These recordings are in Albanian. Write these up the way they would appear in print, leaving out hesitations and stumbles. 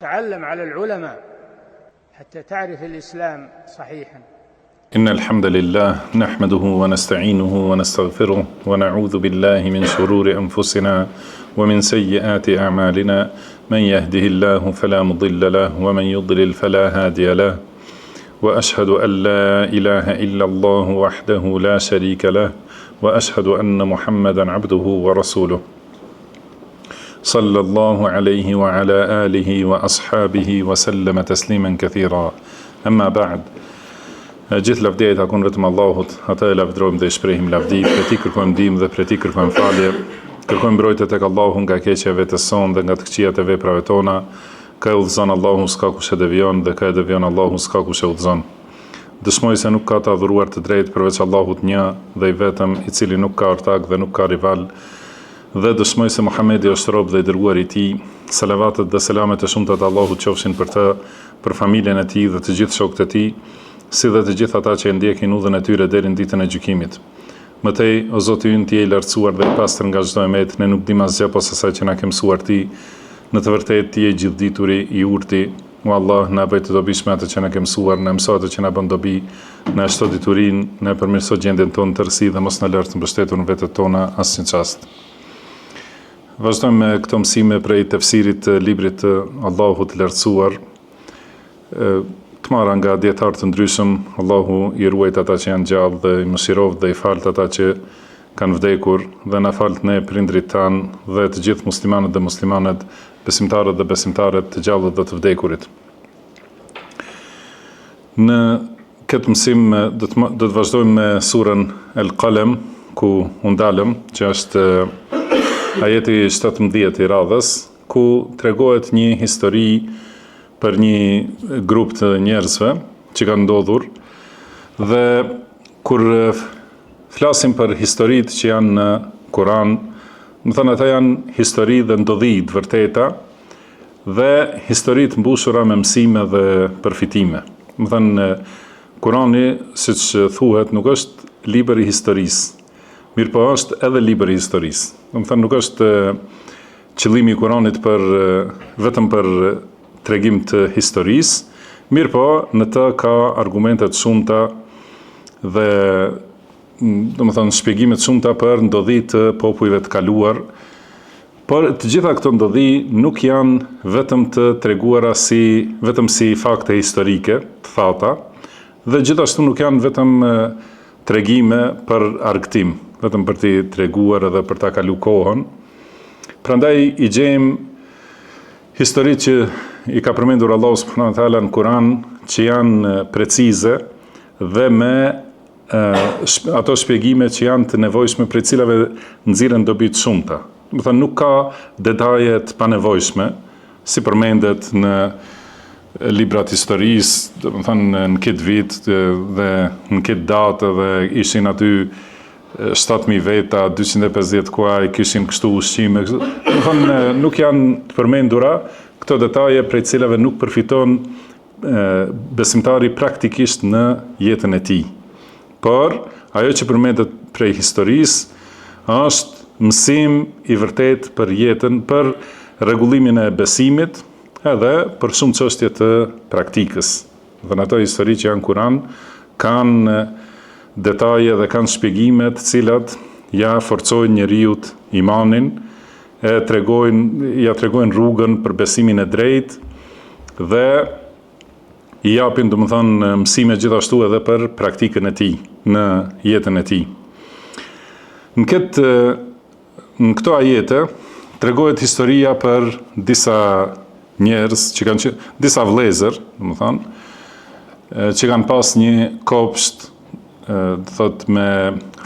تعلم على العلماء حتى تعرف الإسلام صحيحا. إن الحمد لله نحمده ونستعينه ونستغفره ونعوذ بالله من شرور أنفسنا ومن سيئات أعمالنا من يهده الله فلا مضل له ومن يضلل فلا هادي له وأشهد أن لا إله إلا الله وحده لا شريك له وأشهد أن محمدا عبده ورسوله صلى الله عليه وعلى آله وأصحابه وسلم تسليما كثيرا أما بعد. Gjithë lavdjet takon vetëm Allahut, ata e lavdrojmë dhe i shprehim lavdi, prej tij kërkojmë ndihmë dhe prej tij kërkojmë falje. Kërkojmë mbrojtje tek Allahu nga keqja e vetes sonë dhe nga të këqijat e veprave tona. Ka udhëzon Allahu s'ka kush e devion dhe ka e devion Allahu s'ka kush e udhëzon. Dëshmoj se nuk ka të adhuruar të drejtë përveç Allahut një dhe i vetëm, i cili nuk ka ortak dhe nuk ka rival. Dhe dëshmoj se Muhamedi është rob dhe i dërguar i tij. Salavatet dhe selamet e shumta të Allahut qofshin për të, për familjen e tij dhe të gjithë shokët e tij, si dhe të gjithë ata që e ndjekin udhën e tyre deri në ditën e gjykimit. Mëtej, o Zoti ynë, ti je i lartësuar dhe i pastër nga çdo emet, ne nuk dim asgjë posa asaj që na ke mësuar ti. Në të vërtetë ti je gjithdituri, i urti. O Allah, na bëj të dobishme atë që na ke mësuar, na mëso atë që na bën dobi, na shto diturinë, na përmirëso gjendjen tonë të tërësi dhe mos na lër të mbështetur në vetët tona asnjë çast. Vazhdojmë me këto mësime prej tefsirit të librit të Allahut të lartësuar. Të marra nga dietarë të ndryshëm, Allahu i ruajt ata që janë gjallë dhe i mëshiroft dhe i falt ata që kanë vdekur dhe na falt ne prindrit tanë dhe të gjithë muslimanët dhe muslimanet, besimtarët dhe besimtaret, të gjallët dhe të vdekurit. Në këtë mësim do të vazhdojmë me surën El Qalem, ku u ndalëm, që është ajeti 17 i radhës, ku tregohet një histori për një grup të njerëzve që kanë ndodhur, dhe kur flasim për historitë që janë në Kur'an, më thënë ata janë histori dhe ndodhi të vërteta dhe historitë mbushura me mësime dhe përfitime. Më thënë, Kur'ani, siç thuhet, nuk është libër i historisë, mirë po është edhe libër i historisë. Më thënë, nuk është qëllimi i Kur'anit vetëm për tregim të historisë, mirë po në të ka argumentet shumëta dhe domethënë shpjegimet shumëta për ndodhi të popujve të kaluar, por të gjitha këto ndodhi nuk janë vetëm të treguara vetëm si fakte historike të thata, dhe gjithashtu nuk janë vetëm tregime për argëtim, vetëm për t'i treguar edhe për ta kalu kohën. Prandaj i gjejmë historitë që i ka përmendur Allahu subhanahu wa taala në Kur'an, që janë precize dhe me ato shpjegime që janë të nevojshme, prej cilave nxirren dobi të shumta. Do të thënë, nuk ka detaje të panevojshme, si përmendet në librat historisë, do të thënë në këtë vit dhe në këtë datë dhe ishin aty 7.000 veta, 250 kuaj, kishin kështu ushqime. Do të thënë, nuk janë të përmendura këto detaje prej cilave nuk përfiton besimtari praktikisht në jetën e tij. Por ajo që përmendet prej historisë është mësim i vërtet për jetën, për rregullimin e besimit, edhe për shumë çështje të praktikës. Dhe në ato histori që janë Kur'an kanë detaje dhe kanë shpjegime të cilat ja forcojnë njeriut imanin, ja tregojnë rrugën për besimin e drejtë dhe i japin, domethënë, mësime gjithashtu edhe për praktikën e tij në jetën e tij. Në këto ajete tregohet historia për disa njerëz që kanë disa vëllezër, domethënë, që kanë pas një kopsht, thotë, me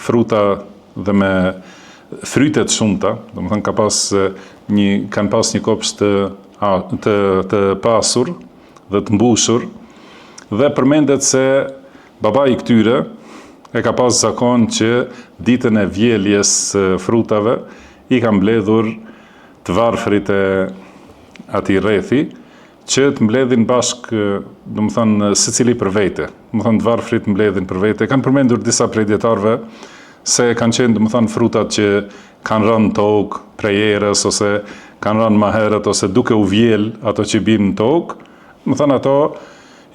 fruta dhe me fryte të shumta, domethënë kanë pas një kopsht të pasur dhe të mbushur, dhe përmendet se babai i këtyre e ka pas zakon që ditën e vjeljes frutave i ka mbledhur të varfrit e atij rrethi, që të mbledhin bashkë, domethënë, secili për vete. Domethënë, të varfrit mbledhin për vete. Kanë përmendur disa prej dietarëve se kanë qenë, domethënë, frutat që kanë rënë tokë prej erës, ose kanë rënë më herët ose duke u vjel ato që binë në tokë, më thënë ato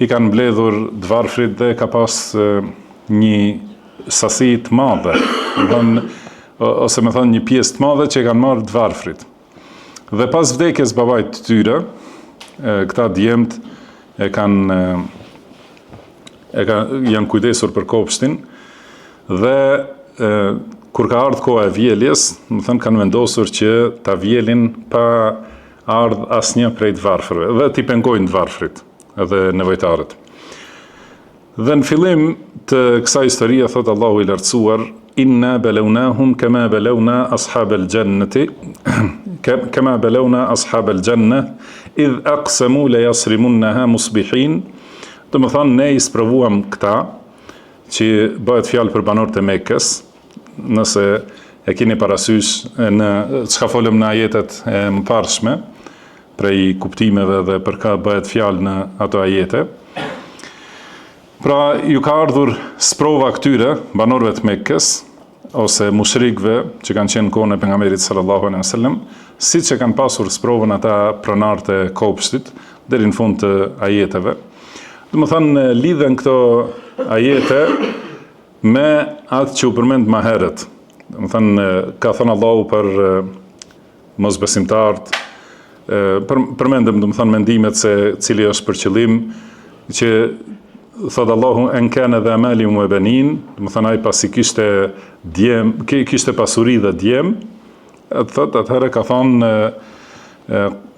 i kanë mbledhur dvarfrit dhe ka pas një sasi të madhe, ose më thënë një pjesë të madhe që i kanë marrë dvarfrit. Dhe pas vdekjes babait të tyre, këta djemt janë kujdesur për kopshtin dhe kur ka ardhur koha e vjeljes, më thënë kanë vendosur që ta vjelin pa ardhur asnjë prej dvarfërve dhe t'i pengojnë dvarfrit edhe nevojtarët. Dhe në fillim të kësaj historie thot Allahu i lartësuar: inna balawnahum kama balawna ashabal jannati kama balawna ashabal jannah idh aqsamu la yasrimunha musbihin. Do të thonë ne i sprovuam këta, që bëhet fjalë për banorët e Mekës, nëse e keni parasysh në çka folëm në ajetet e mëparshme, prej kuptimeve dhe për ka bëhet fjalë në ato ajete. Pra ju ka ardhur sprova këtyre banorëve të Mekës ose mushrikëve që kanë qenë kohën e pejgamberit sallallahu alaihi wasallam, siç e kanë pasur sprovën ata pronarët e kopshtit deri në fund të ajeteve. Do të thënë lidhen këto ajete me atë që u përmend më herët. Do të thënë ka thënë Allahu për mosbesimtarët, përmendëm do të thënë mendimet se cili është për qëllim, që thot Allahu en kana dha malin wa banin, do të thënë ai pasi kishte djem, kishte pasuri dhe djem, thot atëherë ka thonë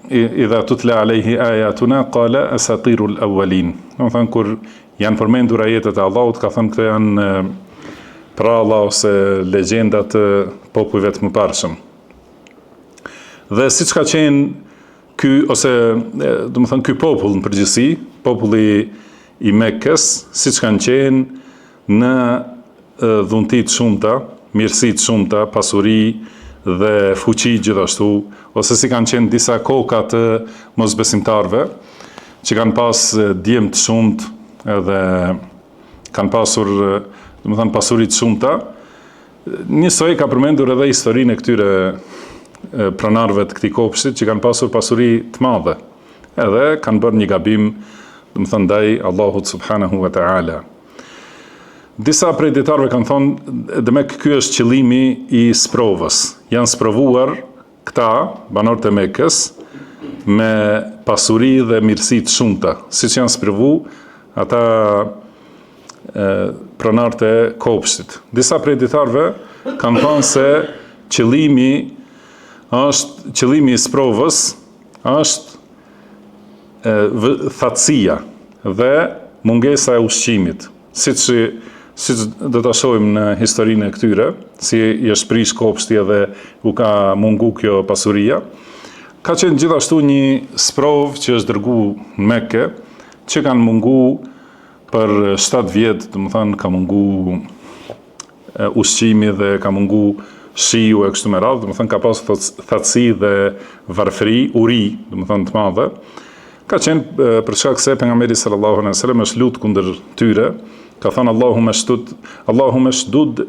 idha tutla alayhi ayatuna qala asatirul awwalin. Do të thënë kur janë përmendur ajetet e Allahut, ka thënë këto janë pralla ose legjendat të popujve të mëparshëm. Dhe siç ka qenë ky ose do të thënë ky popull në përgjithësi, populli i Mekës, siç kanë qenë në dhunti të shumta, mirësi të shumta, pasuri dhe fuqi gjithashtu, ose si kanë qenë disa koka të mosbesimtarëve, që kanë pas djem të shumt edhe kanë pasur, do të thënë pasuri të shumta. Njësoj ka përmendur edhe historinë e këtyre pronarëve të këtij kopshtit që kanë pasur pasuri të madhe, edhe kanë bërë një gabim, do të thënë ndaj Allahut subhanahu wa taala. Disa prej dietarëve kanë thonë, demek ky është qëllimi i sprovës. Janë sprovuar këta banorët e Mekës me pasuri dhe mirësi të shumta, siç janë sprovu ata pronarët e kopshtit. Disa prej dietarëve kanë thonë se qëllimi i sprovës është thatësia dhe mungesa e ushqimit, siç do ta shohim në historinë e këtyre, si i është prish kopshti edhe u ka mungu kjo pasuria. Ka qenë gjithashtu një sprovë që është dërgu në Mekë, që kanë mungu për 7 vjet, do të thënë ka mungu ushqimi dhe ka mungu shiu e kështu me radhë, do të thënë ka pas thatësi dhe varfëri, uri, do të thënë të madhe. Ka qenë për shkak se pejgamberi sallallahu alaihi wasallam është lut kundër tyre, ka thënë Allahumma shdud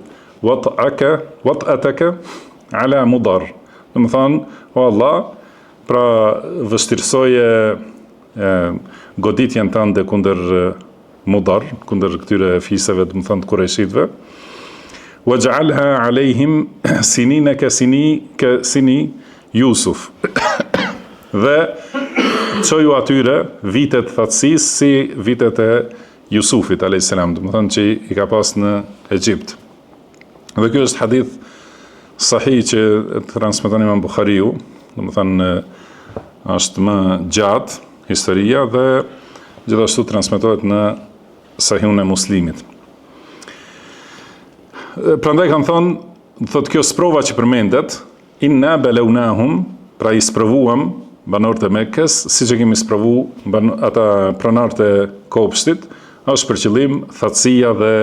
wat'ataka ala mudar. Do të thënë, o Allah, pra vështirësoje goditjen tënde kundër mudar, kundër këtyre fiseve, do të thënë të Kurejshitëve. Waj'alha alejhim sinina ka sini Yusuf. Dhe çoju atyre vitet thatësisë si vitet e Jusufit alayhis salam, do të thënë që i ka pas në Egjipt. Dhe ky është hadith sahih që transmeton Imam Buhariu, do të thënë është më gjatë historia dhe gjithashtu transmetohet në Sahihun e Muslimit. Prandaj kanë thonë, thotë kjo sprova që përmendet, inna balawnahum, pra i sprovuam banorët e Mekës, siç e kemi sprovu ata pronarët e kopshtit, është për qëllim thatësia dhe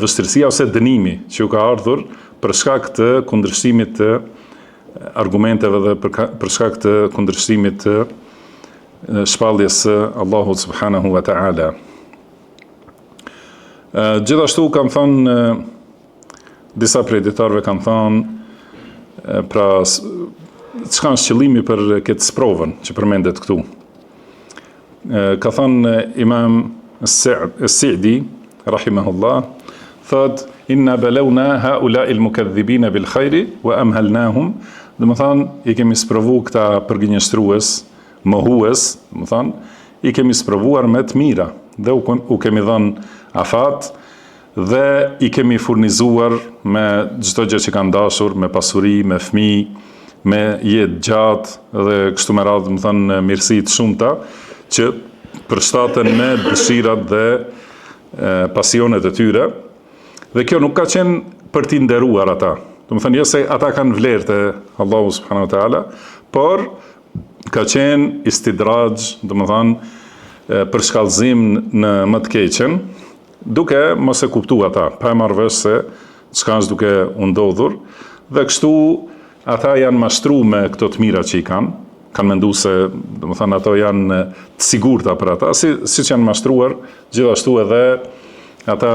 vështirësia ose dënimi që u ka ardhur për shkak të kundërshtimit të argumenteve dhe për shkak të kundërshtimit të shpalljes së Allahut subhanahu wa taala. Gjithashtu kanë thonë disa prej dietarëve kanë thonë, pra çka është qëllimi për këtë sprovën që përmendet këtu. Ka thënë Imam As-Sa'di rahimahullah, thot inna balawna haula'i al-mukaththibina bil khairi wa amhalnahum, do të thonë i kemi sprovu këta përgënjeshtrues, mohues, do të thonë i kemi sprovuar me të mira dhe u kemi dhënë afat dhe i kemi furnizuar me çdo gjë që kanë dashur, me pasuri, me fëmijë, me jetë gjatë dhe kështu me radhë, do të thonë mirësi të shumta që përshtaten me dëshirat dhe pasionet e tyre. Dhe kjo nuk ka qenë për t'i nderuar ata. Do të thënë jo se ata kanë vlerë te Allahu subhanahu wa taala, por ka qenë istidraj, do të thënë për shkallëzim në më të keqen, duke mos e kuptuar ata, pa e marrë vesh se çka është duke u ndodhur, dhe kështu ata janë mashtruar me këto të mira që i kanë menduar se, do të thënë ato janë të sigurta për ata, siç janë mashtruar, gjithashtu edhe ata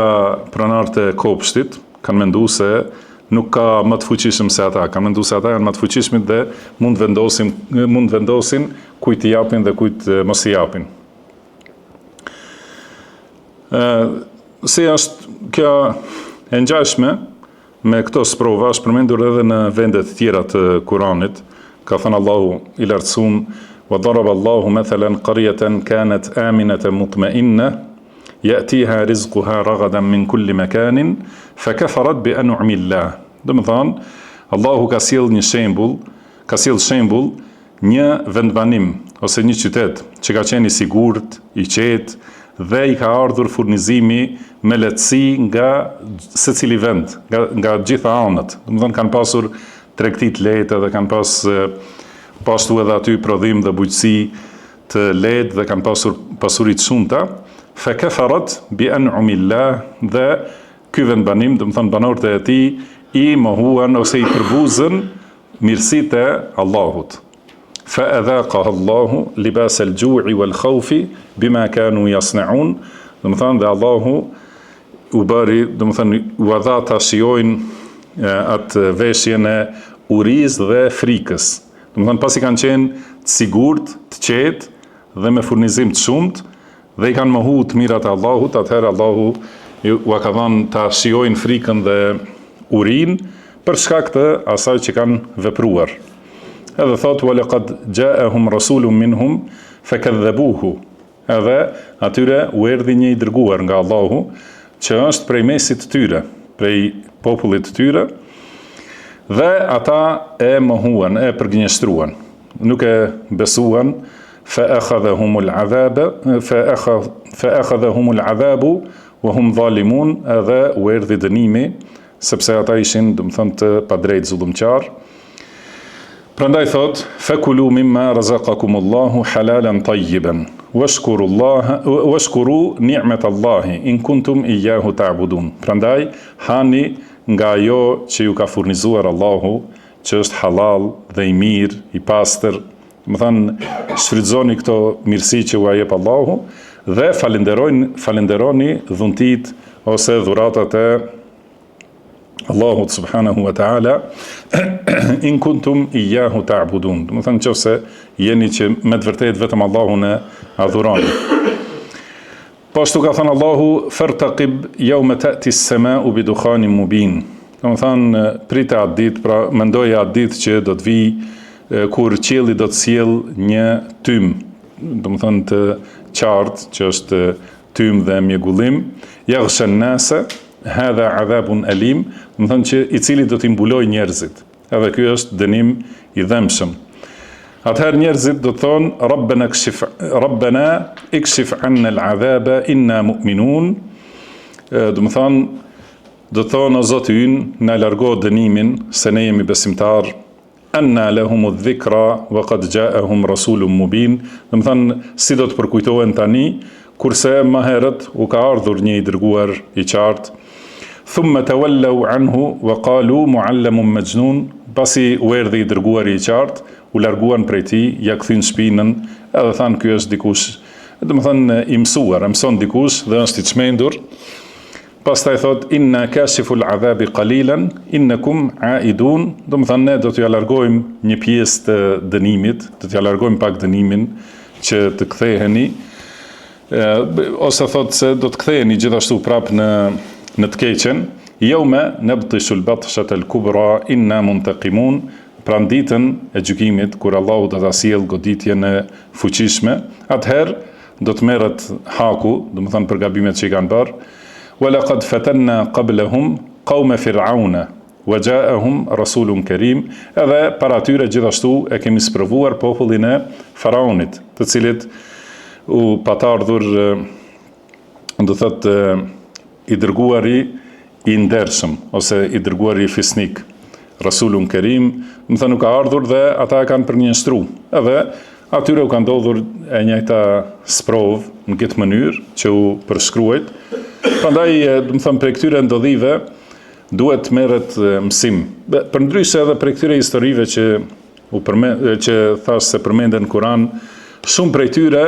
pronarët e kopshtit kanë menduar se nuk ka më të fuqishëm se ata, kanë menduar se ata janë më të fuqishëm dhe mund vendosin kujt i japin dhe kujt mos i japin. Si është kjo e ngjashme me këto sprova, është përmendur edhe në vendet tjera të Kuranit. Ka thënë Allahu i lartësuar: "Wa daraba Allahu mathalan qaryatan kanat aminatan mutma'inna ya'tiha rizquha ragadan min kulli makanin fakafarat bi an'ami Allah." Do të thonë, Allahu ka sjell shembull një vendbanim ose një qytet që ka qenë i sigurt, i qetë dhe i ka ardhur furnizimi me lehtësi nga secili vend, nga gjitha anët. Do të thonë kanë pasur tregti të lehtë dhe kanë pasu edhe aty prodhim dhe bujqësi të lehtë dhe kanë pasur pasuri të shumta. Fa kafarat bi an'ami Allah, dhe ky vendbanim, do të thonë banorët e tij i mohuan ose i përbuzën mirësitë e Allahut. Fa adhaqaha Allahu libas al-ju'i wal khawfi bima kanu yasna'un. Do të thonë dhe Allahu u bëri, do të thonë u dha ta shijojnë atë veshjen e urizë dhe frikës. Do të thonë pasi kanë qenë të sigurt, të qetë dhe me furnizim të shumt dhe i kanë mohu të mirat e Allahut, atëherë Allahu u ka dhënë ta shijojnë frikën dhe urinë për shkak të asaj që kanë vepruar. Edhe thot wa laqad ja'ahum rasulun minhum fakadhabuhu. Edhe atyre u erdhi një i dërguar nga Allahu që është prej mesit të tyre, prej popullit të tyre, dhe ata e mohuan, e përgënjeshtruan, nuk e besuan. Fa akhadhahumul adhabu wa hum zalimun, edhe u erdhi dënimi sepse ata ishin, do të thonë, të padrejtë zullumqar. Prandaj thot: "Fakulu mimma razaqakumullahu halalan tayyiban washkuru ni'matallahi in kuntum iyyahu ta'budun." Prandaj hani nga ajo që ju ka furnizuar Allahu, që është halal dhe i mirë, i pastër. Do të thonë, shfrytëzoni këto mirësi që u jep Allahu dhe falenderoni dhuntit ose dhuratat e Allahut subhanahu wa ta'ala in kuntum iyyahu ta'budun. Do të thonë nëse jeni që me të vërtetë vetëm Allahun e adhuroni. Po ashtu ka thënë Allahu: "Fartaqib yawma ta'ti as-sama'u bi dukhanin mubin." Do të thonë pritë atë ditë, pra mendoje atë ditë që do të vijë kur qielli do të sjell një tym, do të thonë të qartë, që është tym dhe mjegullim. Yaghsha an-nasa hadha adhabun alim, do të thonë që i cili do t'i mbuloj njerëzit. Edhe ky është dënim i dhëmshëm. Atëherë njerëzit do të thonë: Rabbana ikshif anna al-adhaba inna mu'minun. Do të thonë o Zoti ynë, na largo dënimin se ne jemi besimtar. Anna lahumu dhikra wa qad ja'ahum rasulun mubin. Do të thonë si do të përkujtohen tani, kurse më herët u ka ardhur një i dërguar i qartë. Thumma tawallaw anhu wa qalu mu'allamun majnun. Pasi u erdhi i dërguari i qartë, u larguan prej tij, ja kthyn shpinën, edhe thanë ky është dikush, do të thonë i mësuar, e mëson dikush dhe është i çmendur. Pastaj thot inna kashiful adhabi qalilan innakum aidun, do të thënë ne do t'ja largojmë një pjesë të dënimit, do t'ja largojmë pak dënimin që të ktheheni, ose thot se do të ktheheni gjithashtu prap në të keqen. Yawma nabtishul batshatal kubra inna muntaqimun, pra në ditën e gjykimit kur Allahu do ta sjell goditjen e fuqishme, atëherë do të merret haku, do të thënë për gabimet që i kanë bërë. وَلَقَدْ فَتَنَّا قَبْلَهُمْ قَوْمَ فِرْعَوْنَ وَجَاءَهُمْ رَسُولٌ كَرِيمٌ, edhe para tyre gjithashtu e kemi sprovuar popullin e Faraonit, të cilit u patardhur, do thotë i dërguari i ndershëm ose i dërguari i fisnik, Rasulun Kerim, më thënë nuk ka ardhur dhe ata e kanë përnjështru. Edhe atyre u ka ndodhur e njëjta sprov në këtë mënyrë që u përshkruajt. Prandaj, do të them, prej këtyre ndodhive duhet merret mësim. Përndryshe edhe prej këtyre historive që thash se përmenden në Kur'an, shumë prej tyre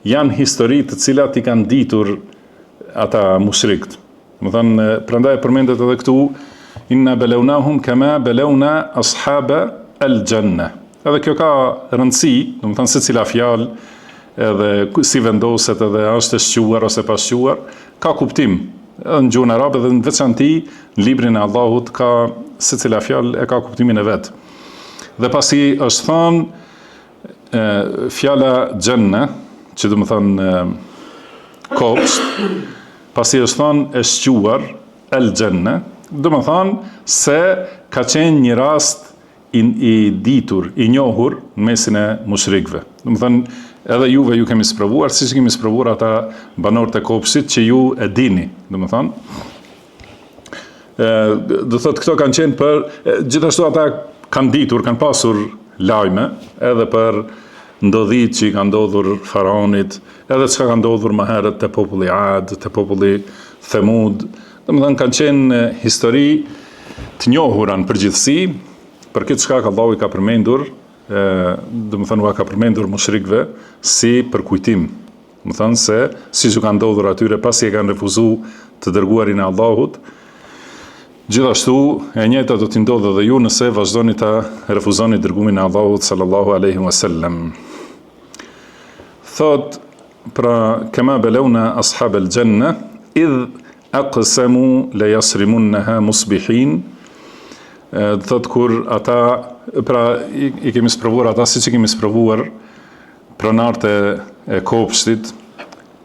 janë histori të cilat i kanë ditur ata mushrikët. Do të thënë, prandaj përmendet edhe këtu inna balawnahum kama balawna ashaba al-janna. Edhe kjo ka rëndësi, do të thënë secila fjalë edhe si vendoset edhe është e shquar ose pa shquar, ka kuptim. Edhe në gjuhën arabe dhe në veçanti në librin e Allahut ka secila fjalë e ka kuptimin e vet. Dhe pasi është thënë fjala xhenna, që do të thënë kopsht, pasi është thënë e shquar el xhenna, do të thënë se ka qenë një rast i ditur, i njohur në mesin e mushrikëve. Do të thënë edhe juve ju kemi sprovuar, siç kemi sprovuar ata banorët e kopshtit që ju e dini, do të thënë. Do thotë këto kanë qenë për gjithashtu ata kanë ditur, kanë pasur lajme edhe për ndodhit që i kanë ndodhur Faraonit, edhe çka ka ndodhur më herët te populli Ad, te populli Themud. Do të thënë kanë qenë histori të njohura në përgjithësi, për këtë çka Allahu i ka përmendur, do të thënë ka përmendur mushrikëve si për kujtim. Do të thënë se siç u ka ndodhur atyre pasi e kanë refuzuar të dërguarin e Allahut, gjithashtu e njëjta do t'i ndodhë edhe ju nëse vazhdoni ta refuzoni dërgumin e Allahut sallallahu alaihi wasallam. Thot pra kama balawna ashab al-janna idh aqsamu la yasrimunha musbihin. Thot kur ata, pra i kemi sprovuar ata siç i kemi sprovuar pronarët e kopshtit,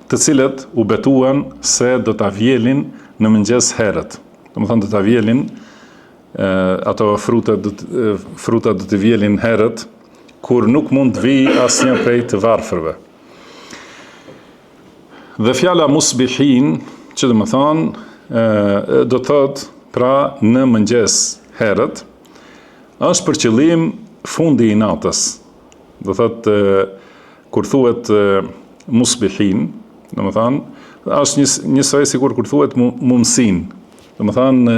të cilët u betuan se do ta vjelin në mëngjes herët. Do të thënë do ta vjelin ato frutat do të vjelin herët kur nuk mund të vijë asnjë prej të varfërve. Dhe fjala musbihin, që do të thonë do thotë pra në mëngjes herët, është për qëllim fundi i natës. Do thotë kur thuhet musbihin, do të thonë, është njësoj sikur kur thuhet mumsin, do të thonë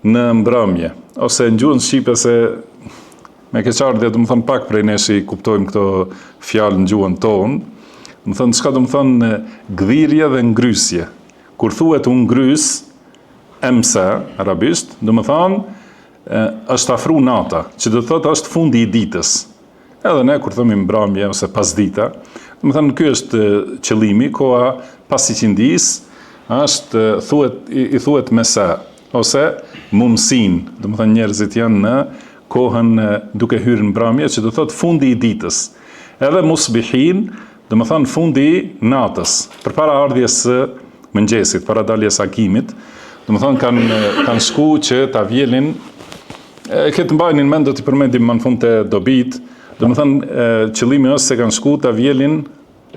në mbrëmje, ose në gjuhën shqipe se me keqardhje do të thonë pak prej nesh i kuptojmë këto fjalë në gjuhën tonë. Do të thonë çka do të thonë gdhirje dhe ngrysje. Kur thuhet u ngrys, emsa arabisht, do të thonë është afru nata, që do të thotë është fundi i ditës. Edhe ne kur themi mbrëmje ose pasdita, do të thonë ky është qëllimi, koha pas qindis, është i thuhet mesa ose mumsin, do të thonë njerëzit janë në kohën duke hyrë në mbrëmje, që do të thotë fundi i ditës. Edhe musbihin, do të thonë fundi i natës, përpara ardhjes së mëngjesit, para daljes akimit, do të thonë kanë shku që ta vjelin. Këtë mbajnin mend do t'i përmendim më në fund të dobit, do të thënë qëllimi është se kanë shku ta vjelin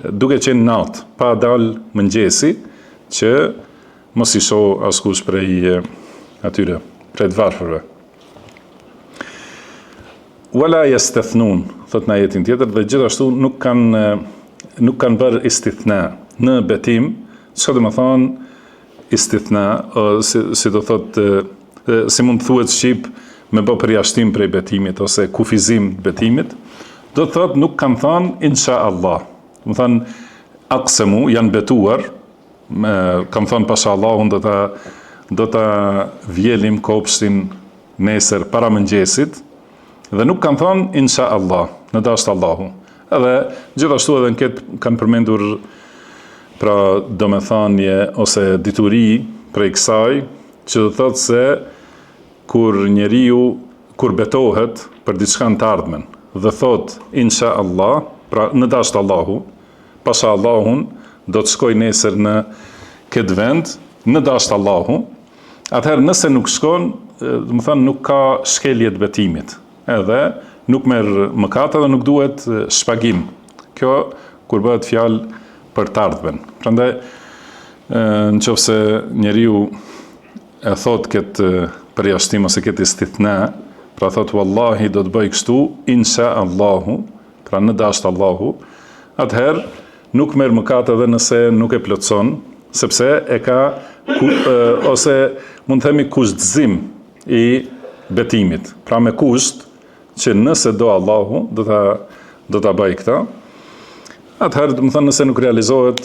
duke qenë natë, pa dal mëngjesi, që mos i shoh askush prej atyre, prej të varfërve. Wala yastathnun, thot në ajetin tjetër, dhe gjithashtu nuk kanë bërë istithna në betim, çka do të thonë istithna, si do thotë, si mund të thuhet shqip me bë përjashtim prej betimit ose kufizim betimit, do të thotë nuk kanë thënë insha Allah. Do të thonë aqsemu, janë betuar, kam thënë pasha Allahun do ta vjelim kopshtin nesër para mëngjesit, dhe nuk kam thënë insha Allah, në dashur Allahu. Edhe gjithashtu edhe në këtë kanë përmendur pra domethënie ose dituri prej kësaj, që do thotë se kur betohet për diçka të ardhmen dhe thot insha Allah, pra në dashur Allahu, pasha Allahun do të shkoj nesër në këtë vend, në dashur Allahu, atëherë nëse nuk shkon, do të thonë nuk ka shkelje të betimit. Edhe nuk merr mëkat dhe nuk duhet shpagim. Kjo kur bëhet fjalë për të ardhmen. Prandaj nëse njeriu e thot këtë përjashtim ose këtë istithna, pra thot wallahi do të bëj kështu insha Allahu, pra në dashur Allahu, atëherë nuk merr mëkat edhe nëse nuk e plotson, sepse e ka ose mund të themi kushtëzim i betimit. Pra me kusht që nëse do Allahu do ta bëj këtë. Atëherë, do të thënë nëse nuk realizohet,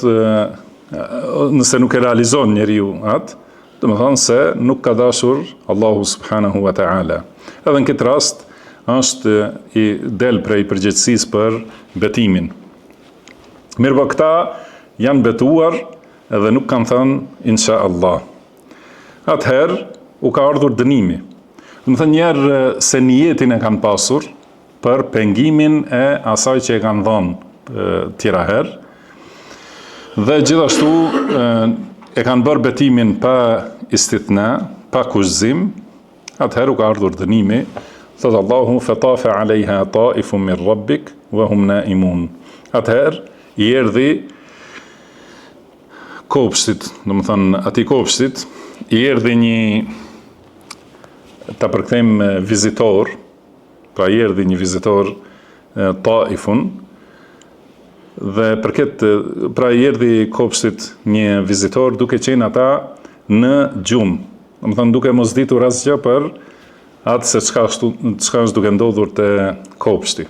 nëse nuk e realizon njeriu atë, do të thënë se nuk ka dashur Allahu subhanahu wa ta'ala. Edhe në këtë rast është i del prej përgjegjësisë për betimin. Mirë, këta janë betuar edhe nuk kanë thënë insha Allah. Atëherë u ka ardhur dënimi. Do të thënë njerë se niyetin e kanë pasur për pengimin e asaj që e kanë dhënë tjera herë, dhe gjithashtu e kanë bërë betimin pa istithna, pa kushtëzim, atëherë u ka ardhur dënimi, thotë Allahu fatafa alejha taifun min rabbik wa hum naimun. Atëherë i erdhi kopshtit, do të thënë atij kopshtit, i erdhi një, ta përkthejmë vizitor, pra i erdhi një vizitor taifun, dhe pra i erdhi kopshtit një vizitor duke qenë ata në gjumë, do të thënë duke mos ditur asgjë për atë se çka është duke ndodhur te kopshti.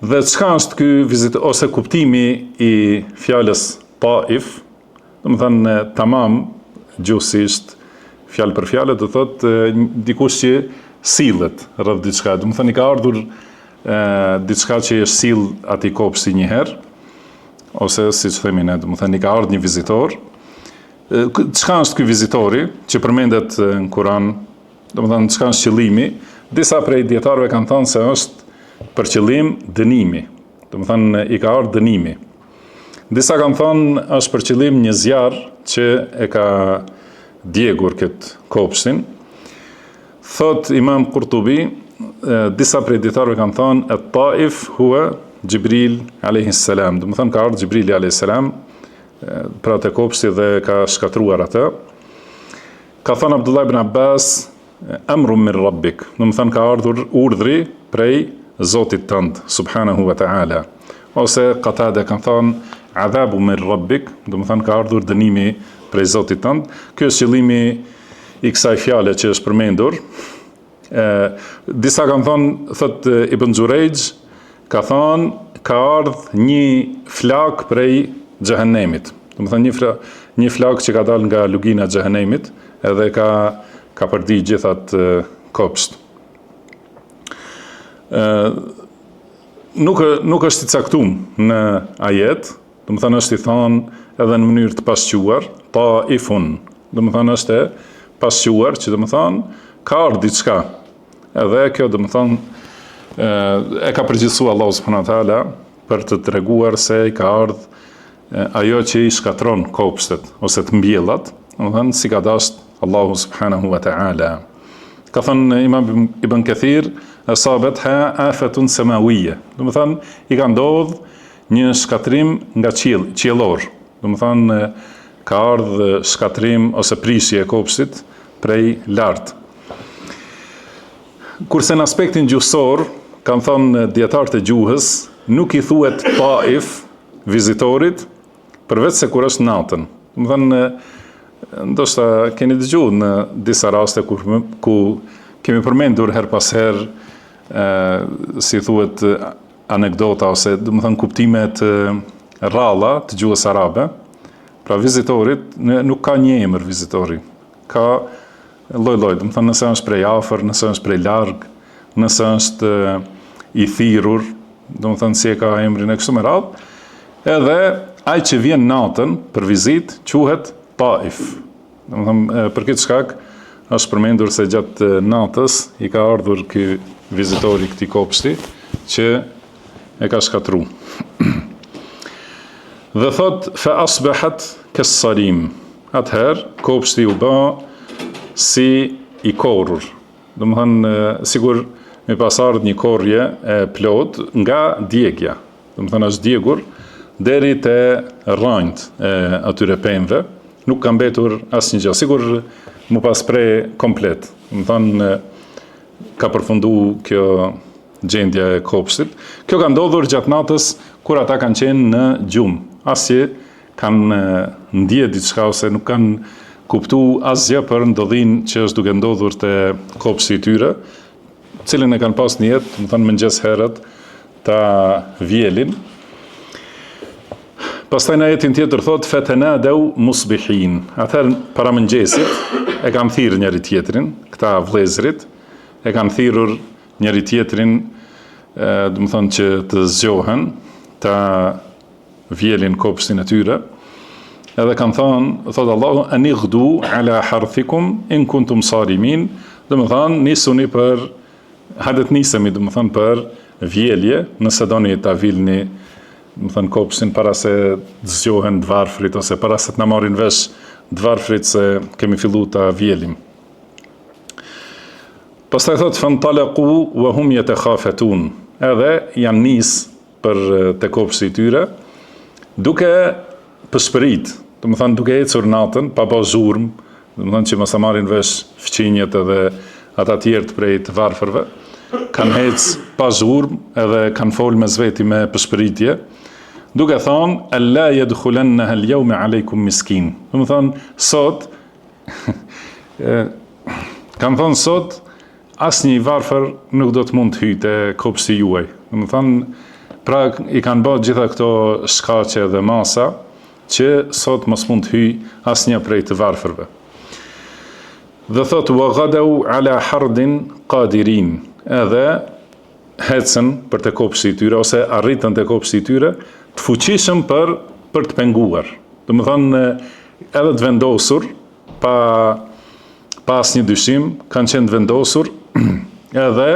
Dhe çka është ky vizitor ose kuptimi i fjalës taif, do të thënë tamam gjuhësisht, fjalë për fjalë, do thotë dikush që sillet rreth diçka, do të thënë i ka ardhur diçka që është sill atij kopshti një herë, ose siç themi ne, do të thënë i ka ardhur një vizitor. Çka është ky vizitori që përmendet në Kur'an, do të thënë çka është qëllimi? Disa prej dietarëve kanë thënë se është për qëllim dënimi, do të thënë i ka ardhur dënimi. Disa kanë thënë është për qëllim një zjarr që e ka djegur këtë kopshtin. Thot Imam Qurtubi, disa prej dietarëve kanë thënë at-Taif huwa Jibril alayhis salam, do të thënë ka ardhur Jibrili alayhis salam pra te kopshti dhe ka shkatruar atë. Ka thënë Abdullah ibn Abbas, amrun min rabbik, do të thënë ka ardhur urdhri prej Zotit tënd subhanahu wa ta'ala. Ose Qatada kanë thënë adhabu min rabbik, do të thënë ka ardhur dënimi prej Zotit tënd. Ky është qëllimi i kësaj fjale që është përmendur. Disa kanë thënë, thot Ibn Xurejx, ka thënë ka ardhur një flak prej xhehenemit. Do të thënë një flak që ka dalë nga lugina e xhehenemit, edhe ka përdi gjithat kopsht. Nuk është i caktuar në ajet, do të thënë është i thënë edhe në mënyrë të pasquar, taifun, do të thënë është e pasquar, që do të thënë ka ardhur diçka. Edhe kjo do të thënë e ka përgjithësuar Allahu subhanahu wa taala për të treguar se i ka ardhur ajo që i shkatron kopshtet ose të mbjellat, do të thënë si ka dashur Allahu subhanahu wa taala. Ka thënë Imam Ibn Kathir, asabetha afatun samawiyya, do të thënë i ka ndodhur një shkatrim nga qiellor, do të thënë ka ardhur shkatrim ose prishje e kopshtit prej lart. Kurse në aspektin gjuhësor, kanë thënë dietarët e gjuhës, nuk i thuhet taif vizitorit përveç se kur është natën. Do të thënë ndoshta keni dëgjuar në disa raste ku kemi përmendur her pas herë, si thuhet anekdota ose do të thënë kuptime të rralla të gjuhës arabe, Pra vizitorit, nuk ka një emër vizitori. Ka lloj-lloj, do të thonë nëse është prej afër, nëse është prej larg, nëse është i thirrur, do të thonë si e ka emrin e kështu me radhë, edhe ai që vjen natën për vizitë quhet Taif. Do të thonë për këtë shkak është përmendur se gjatë natës i ka ardhur ky vizitori këtij kopshti që e ka shkatruar. Dhe thot fa asbahat kas-sarim. Atëherë kopshti u bë si i korrur. Do të thonë sigur me pas ardhur një korrje e plot nga djegja. Do të thonë është djegur deri te rrojt e atyre pemëve, nuk ka mbetur asnjë gjë. Sigur mu pas pre komplet. Do të thonë ka përfunduar kjo gjendja e kopshtit. Kjo ka ndodhur gjatë natës kur ata kanë qenë në gjumë. Asje kanë ndje diçka ose nuk kanë kuptu asgjë për ndodhin që është duke ndodhur te kopshti i tyre, cilin e kanë pas në jetë, më thënë mëngjes herët, ta vjelin. Pastaj në ajetin tjetër thot fatanadaw musbihin. Atëherë para mëngjesit e kanë thirrë njëri tjetrin, këta vëllezërit, e kanë thirrur njëri tjetrin, do të thonë që të zgjohen, ta vjelin kopshtin e tyre, edhe kanë thonë, thotë Allahu, anighdu ala harthikum in kuntum sarimin, dhe më thonë, nisuni për, hadet nisemi, dhe më thonë, për vjelje, nëse doni ta vilni, dhe më thonë, kopshtin para se zgjohen dvarfrit, ose para se të na marrin vesh dvarfrit se kemi fillu ta vjelim. Pastaj thotë, fantalaqu wa hum yatakhafatun, edhe janë nis për te kopshti i tyre, duke përshpërit, do të thonë duke ecur natën, pa pa zhurmë, do të thonë që mos marrin vesh fqinjet edhe ata tjerë prej të varfërve, kanë ecë pa zhurmë edhe kanë folë me zveti me përshpëritje, duke thonë, alla yadkhulannaha al-yawma alaykum miskin. Do të thonë, sot, kanë thonë sot, asnjë varfër nuk do të mund të hyjë te kopshti juaj. Do të thonë, pra i kanë bërë gjitha këto shkaqe dhe masa që sot mos mund të hyj asnjë prej të varfërve. Dhe thot wa ghadaw ala hardin qadirin, edhe hecën për te kopshti i tyre ose arritën te kopshti i tyre të fuqishëm për të penguar. Do të thonë edhe të vendosur pa asnjë dyshim, kanë qenë të vendosur edhe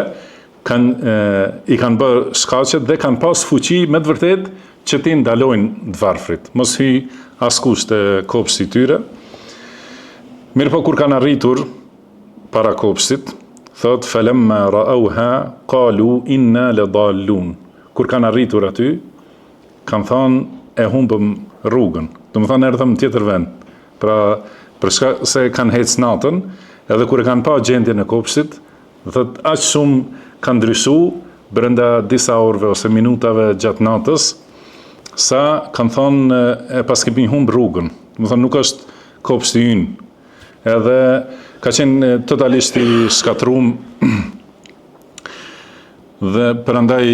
i kanë bërë shkaqet dhe kanë pas fuqi me të vërtet që ti ndalojnë dvarfrit. Mos hyj askush te kopshti i tyre. Mirë po kur kanë arritur para kopshtit, thot falamma ra'awha qalu inna ladallun. Kur kanë arritur aty, kanë thënë e humbëm rrugën. Do të thonë erdhëm në tjetër vend. Pra për shkak se kanë ecë natën, edhe kur e kanë pa gjendjen e kopshtit, thot aq shumë kanë ndryshu brenda disa orëve ose minutave gjatë natës, sa kanë thonë e pas kemi humb rrugën. Do të thonë nuk është kopshti ynë. Edhe ka qenë totalisht i shkatruar dhe prandaj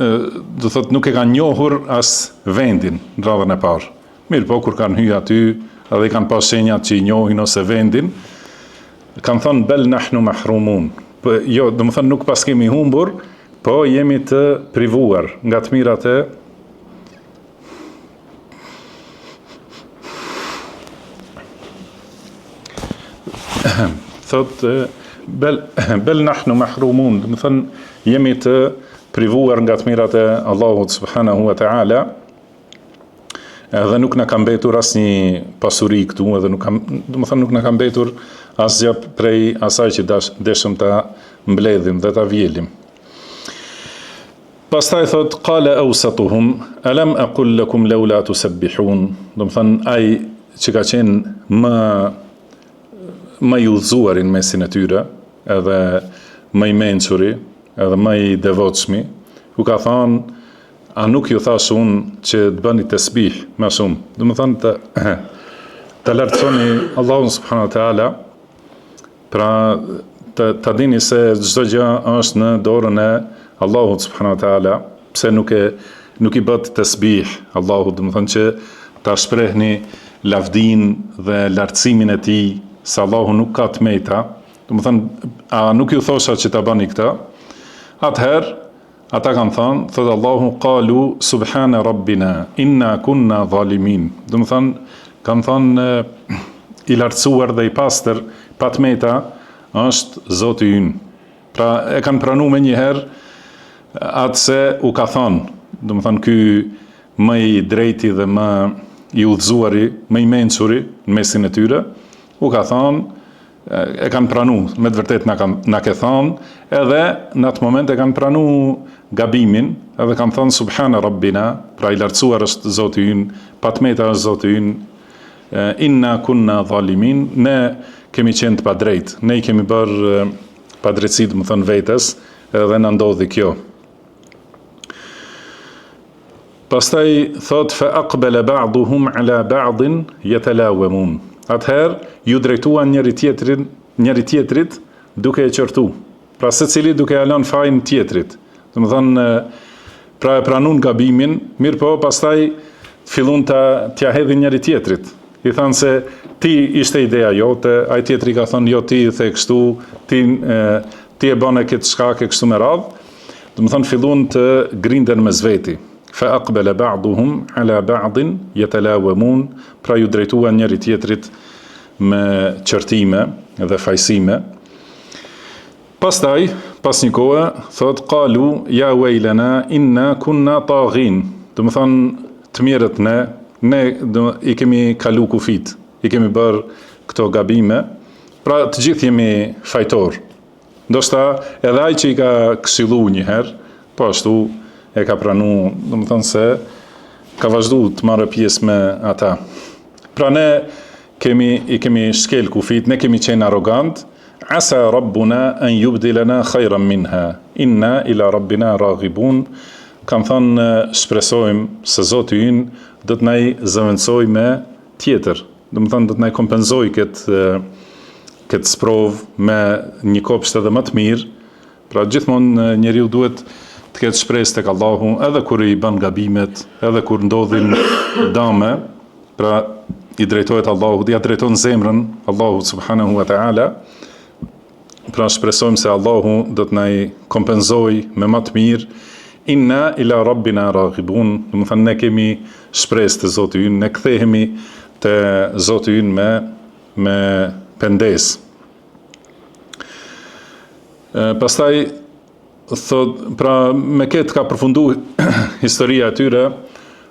do thotë nuk e kanë njohur as vendin në radhën e parë. Mirë po kur kanë hyrë aty edhe i kanë pas shenjat që i njohin ose vendin, kanë thonë bel nahnu mahrumun. Jo, do të thonë nuk pas kemi humbur, po jemi të privuar nga të mirat e thot bel nahnu mahrumun, do të thonë jemi të privuar nga të mirat e Allahut subhanahu wa taala, edhe nuk na ka mbetur asnjë pasuri këtu, edhe do të thonë nuk na ka mbetur asgjë prej asaj që deshëm ta mbledhim dhe ta vjelim. Pastaj thot qala awsatuhum alam aqul lakum laula tusabbihun. Do të thonë ai që ka qenë më i udhëzuar në mesin e tyre, edhe më i mençuri, edhe më i devotshmi, u ka thënë a nuk ju thash unë që të bëni tasbih më shumë. Do të thonë të lartësoni Allahun subhanahu wa taala, pra ta dini se çdo gjë është në dorën e Allahut subhanahu wa taala, pse nuk i bët tasbih Allahut, do të thonë që ta shprehni lavdin dhe lartësimin e tij, se Allahu nuk ka tmeta, do të thënë, a nuk ju thosha që ta bëni këtë? Atëherë, ata kanë thënë, thotë Allahu, qalu subhana rabbina, inna kunna zalimin. Do të thënë, kanë thënë i lartësuar dhe i pastër, pa tmeta, është Zoti ynë. Pra e kanë pranuar më njëherë atë se u ka thënë, do të thënë ky më i drejti dhe më i udhëzuari, më i mençuri në mesin e tyre, u ka thënë, e kanë pranuar, me të vërtetë na ke thënë, edhe në atë moment e kanë pranuar gabimin, edhe kanë thënë subhana rabbina, pra i lartësuar është Zoti ynë, pa tmeta është Zoti ynë, inna kunna zalimin, ne kemi qenë të padrejt, ne i kemi bërë padrejtësi, më thënë vetes, edhe na ndodhi kjo. Pastaj thot fa aqbala ba'duhum ala ba'din yatalawamun. Atëherë ju drejtuan njëri tjetrit duke e qortu. Pra secili duke ia lënë fajin tjetrit. Domethënë pra e pranun gabimin, mirë po pastaj fillon t'ia hedhin njëri tjetrit. I thanë se ti ishte ideja jote, ai tjetri ka thënë jo ti the kështu, ti e bën këtë shkak e kështu me radhë. Domethënë fillon të grinden mes veti. Fa aqbala ba'duhum ala ba'din yatalawamun, pra ju drejtuan njëri tjetrit me qortime dhe fajsime. Pastaj, pas një kohe, thot qalu ya waylana inna kunna taghin. Do të thonë të mirët ne i kemi kalu kufit, i kemi bërë këto gabime, pra të gjithë jemi fajtor. Ndoshta edhe ai që i ka këshilluar një herë, po ashtu e ka pranu, do të thonë se ka vazhdu të marrë pjesë me ata. Pra ne i kemi shkel kufit, ne kemi qenë arrogant, asa rabbuna an yubdilana khayran minha, inna ila rabbina raghibun, kanë thënë shpresojmë se Zoti ynë do të na i zëvendësoj me tjetër, do të thonë do të na i kompenzoj këtë sprov me një kopsht edhe më të mirë. Pra gjithmonë njeriu duhet të ketë shpresë tek Allahu, edhe kur i bën gabimet, edhe kur ndodhin dame, pra i drejtohet Allahut, ja drejton zemrën Allahut subhanahu wa ta'ala, pra shpresojmë se Allahu do të na i kompenzoj me më të mirë, inna ila rabbina raghibun, do të thënë ne kemi shpresë te Zoti ynë, ne kthehemi te Zoti ynë me pendes. Pastaj thot, pra me këtë ka përfundu historia e tyre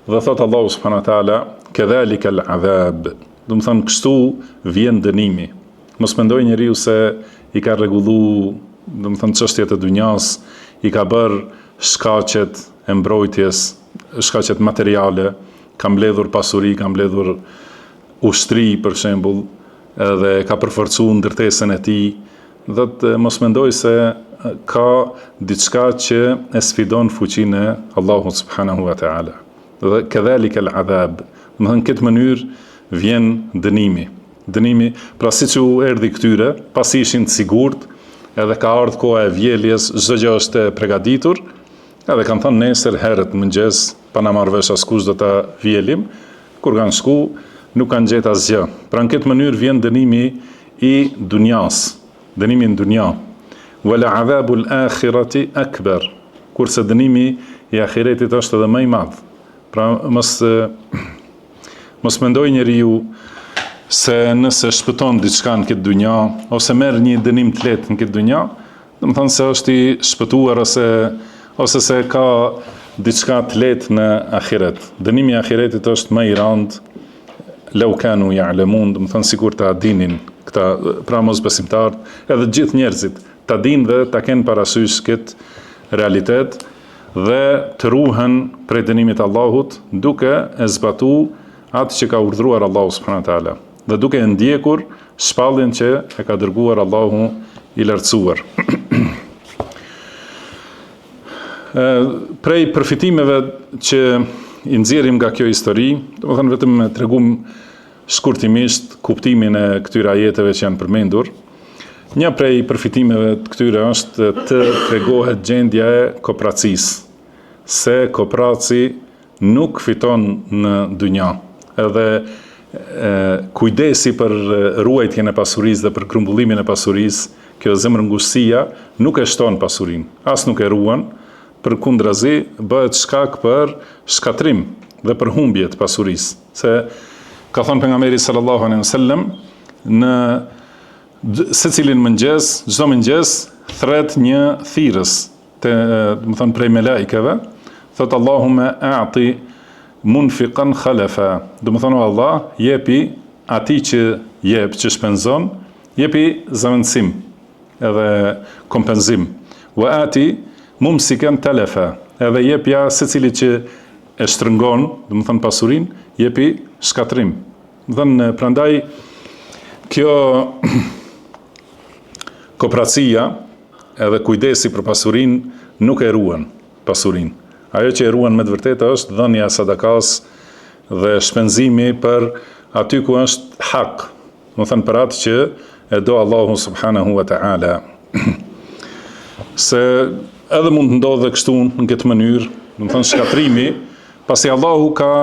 dhe thot Allahu subhanahu wa taala kedhalika al-adhab, do të thënë kështu vjen dënimi. Mos mendoj njeriu se i ka rregullu, do të thënë çështjet e dunjas, i ka bërë shkaqet e mbrojtjes, shkaqet materiale, ka mbledhur pasuri, ka mbledhur ushtri për shembull, edhe ka përforcuar ndërtesën e tij, dhe të mos mendoj se ka diçka që e sfidon fuqinë e Allahut subhanahu wa ta'ala. Dhe kedhalika al-adhab, do të thënë këtë mënyrë vjen dënimi. Dënimi, pra siç u erdhi këtyre, pasi ishin të sigurt, edhe ka ardhur koha e vjeljes, çdo gjë është e përgatitur, edhe kanë thënë nesër herët mëngjes, pa na marrë vesh askush do ta vjelim, kur kanë shku, nuk kanë gjetë asgjë. Pra në këtë mënyrë vjen dënimi i dunjas, dënimi në dunja. Wala adhabul akhirati akbar, kurse dënimi i ahiretit është edhe më i madh. Pra mos mendoj njeriu se nëse shpëton diçka në këtë dunja, ose merr një dënim të lehtë në këtë dunja, do të thonë se është i shpëtuar ose se ka diçka të lehtë në ahiret. Dënimi i ahiretit është më i rënd, law kanu ya'lamun, do të thonë sikur ta dinin këta, pra mosbesimtarët, edhe të gjithë njerëzit, ta dinë dhe ta kenë parasysh këtë realitet dhe të ruhen prej dënimit të Allahut, duke e zbatu atë që ka urdhëruar Allahu subhanahu wa taala, dhe duke e ndjekur shpalljen që e ka dërguar Allahu i lartësuar. Prej përfitimeve që i nxjerrim nga kjo histori, domethënë vetëm tregum shkurtimisht kuptimin e këtyre ajeteve që janë përmendur. Një prej përfitimeve të këtyre është të tregohet gjendja e kooperacisë, se kooperaci nuk fiton në dunja, edhe kujdesi për ruajtjen e pasurisë dhe për grumbullimin e pasurisë, kjo zemërngushtësia nuk e shton pasurinë, as nuk e ruan, përkundrazi bëhet shkak për shkatrim dhe për humbje të pasurisë. Se ka thënë pejgamberi sallallahu alaihi wasallam, në secilin mëngjes, çdo mëngjes thret një thirrës, do të thonë prej melaikeve, thot Allahumma a'ti munfiqan khalafa. Do të thonë Allah jepi atij që jep, që shpenzon, jepi zamëndësim edhe kompenzim. Wa ati mumsikan talafa, edhe jepja secili që e shtrëngon, do të thonë pasurinë, jepi shkatrim. Do të thonë prandaj kjo kooperacia edhe kujdesi për pasurinë nuk e ruan pasurinë. Ajo që e ruan me të vërtetë është dhënia e sadakas dhe shpenzimi për aty ku është hak, do të thënë për atë që e do Allahu subhanahu wa ta'ala. Se edhe mund të ndodhe kështu në këtë mënyrë, do të thënë shkatrimi, pasi Allahu ka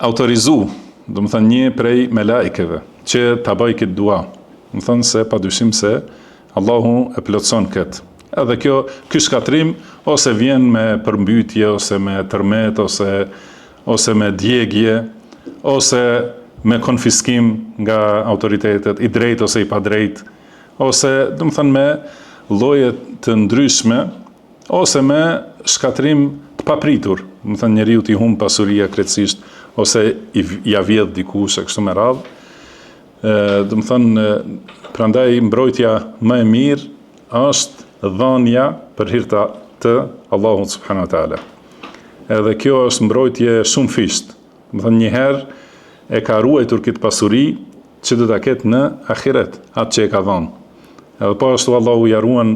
autorizu, do të thënë një prej melaikeve që ta bëj këtë dua. Do të thënë se padyshim se Allahu e plotson këtë. Edhe ky shkatrim ose vjen me përmbytje, ose me tërmet, ose me djegje, ose me konfiskim nga autoritetet, i drejt ose i pa drejt, ose do të thënë me lloje të ndryshme, ose me shkatrim të papritur. Do të thënë njeriu t'i humb pasuria krejtësisht, ose ja vjedh dikush e kështu me radhë. Do të thënë prandaj mbrojtja më e mirë është dhënia për hir të Allahut subhanahu wa taala. Edhe kjo është mbrojtje shumë fisht. Do të thënë një herë e ka ruajtur këtë pasuri që do ta ketë në ahiret, atë që e ka dhënë. Edhe po ashtu Allahu ja ruan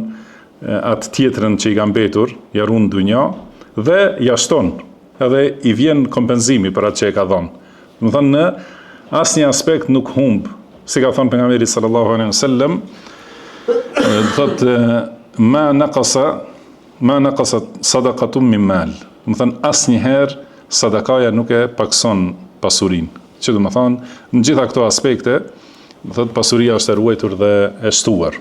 atë tjetrën që i ka mbetur, ja ruan në dunja dhe ja shton, edhe i vjen kompenzimi për atë që e ka dhënë. Do të thënë në asnjë aspekt nuk humb, si ka thënë pejgamberi sallallahu alaihi wasallam, thotë ma naqasa sadaqatun min mal. Do të thënë asnjëherë sadakaja nuk e pakson pasurinë. Që do të thonë, në gjitha këto aspekte, do thotë pasuria është e ruajtur dhe e shtuar.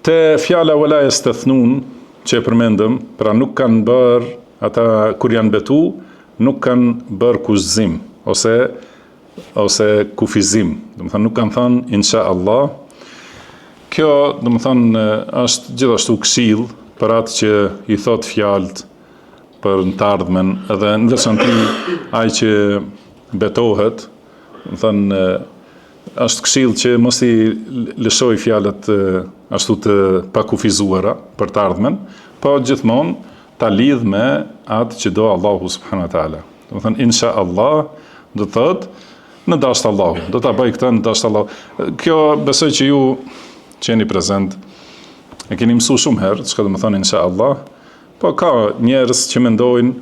Te fjala wala yastathnun që e përmendëm, pra nuk kanë bërë ata kur janë betu, nuk kanë bërë kushtzim ose kufizim. Do të thonë nuk kanë thënë insha Allah. Kjo do të thonë është gjithashtu këshill për atë që i thot fjalët për në të ardhmen, edhe në veçanti ai që betohet, do të thënë është këshill që mos i lëshoj fjalët ashtu të pakufizuara për të ardhmen, po gjithmonë ta lidh me atë që do Allahu subhanahu wa taala. Do të thënë insha Allah, do të thotë në dashur Allahu, do ta bëj këtë në dashur Allahu. Kjo besoj që ju që jeni prezent e keni mësuar shumë herë çka do të thonë insha Allah. Po ka njerëz që mendojnë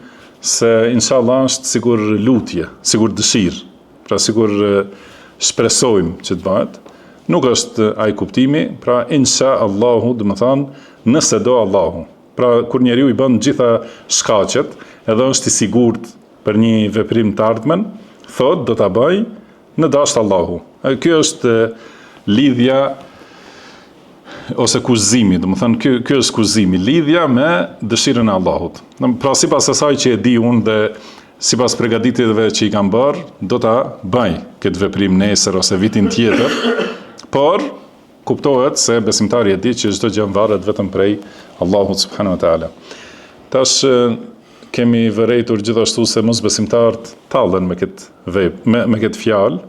se inshallah është sigur lutje, sigur dëshirë, pra sigur shpresojmë që të bëhet. Nuk është ai kuptimi, pra inshallahu do të thonë nëse do Allahu. Pra kur njeriu i bën gjitha shkaqet, edhe është i sigurt për një veprim të ardhmen, thotë do ta bëj në dashur Allahu. Kjo është lidhja ose kushtzimi, do të thënë ky është kushtzimi, lidhja me dëshirën e Allahut. Pra sipas asaj që e di unë dhe sipas përgatitjeve që i kam bërë, do ta bëj këtë veprim nesër ose vitin tjetër, por kuptohet se besimtari e di që çdo gjë varet vetëm prej Allahut subhanahu wa taala. Tash kemi vërejtur gjithashtu se mosbesimtarët tallen me këtë fjalë,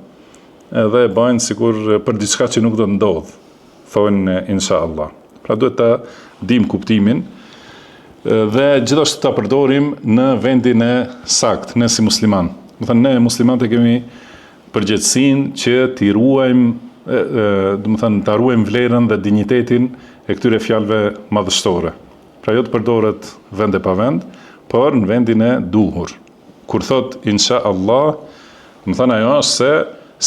edhe bëjnë sikur për diçka që nuk do të ndodhë. Thonë insha Allah. Pra duhet ta dim kuptimin dhe gjithashtu ta përdorim në vendin e saktë, ne si musliman. Do thënë ne muslimanët kemi përgjegjësinë që t'i ruajmë, do të thënë ta ruajmë vlerën dhe dinjitetin e këtyre fjalëve madhështore. Pra jo të përdoret vend e pa vend, por në vendin e duhur. Kur thot insha Allah, do të thënë ajo është se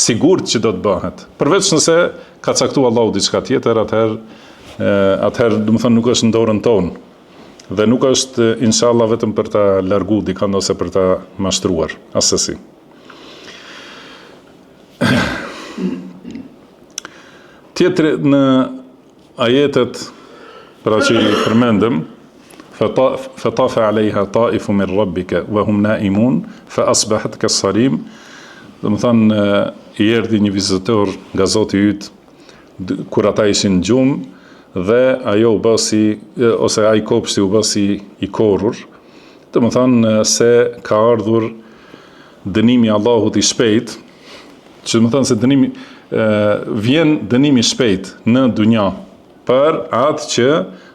sigurt që do të bëhet. Përveç nëse ka caktuar Allahu diçka tjetër, atëherë do të thonë nuk është në dorën tonë. dhe nuk është inshallah vetëm për ta largu dikand ose për ta mashtruar, asesi. Tjetri në ajetet pra që i përmendëm, فطاف عليها طائف من ربك وهم نائمون فأصبحت كالصريم. Do të thonë i erdhi një vizitor nga Zoti i yt kur ata ishin në gjumë dhe ajo u bë ose ai kopshti u bë si i korrur. Do të thonë se ka ardhur dënimi i Allahut i shpejt, që do të thonë se vjen dënimi i shpejt në dunja për atë që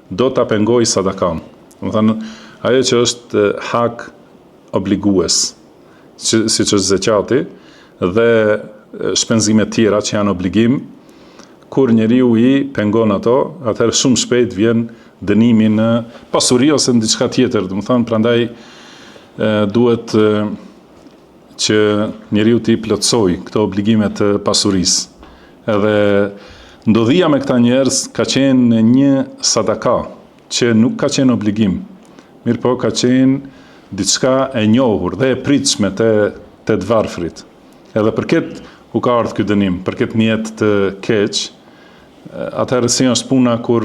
do ta pengojë sadakan. Do të thonë ajo që është hak obligues, siç është zekati dhe shpenzimet tjera që janë obligim, kur njeriu i pengon ato, atëherë shumë shpejt vjen dënimi në pasuri ose në diçka tjetër. Do të thonë prandaj duhet që njeriu të plotësoj këto obligime të pasurisë. Edhe ndodhia me këta njerëz ka qenë një sadaka që nuk ka qenë obligim, mirë po ka qenë diçka e njohur dhe e pritshme te të varfrit. Edhe për këtë u ka ardhur ky dënim, për këtë niyet të keq, atëherë si është puna kur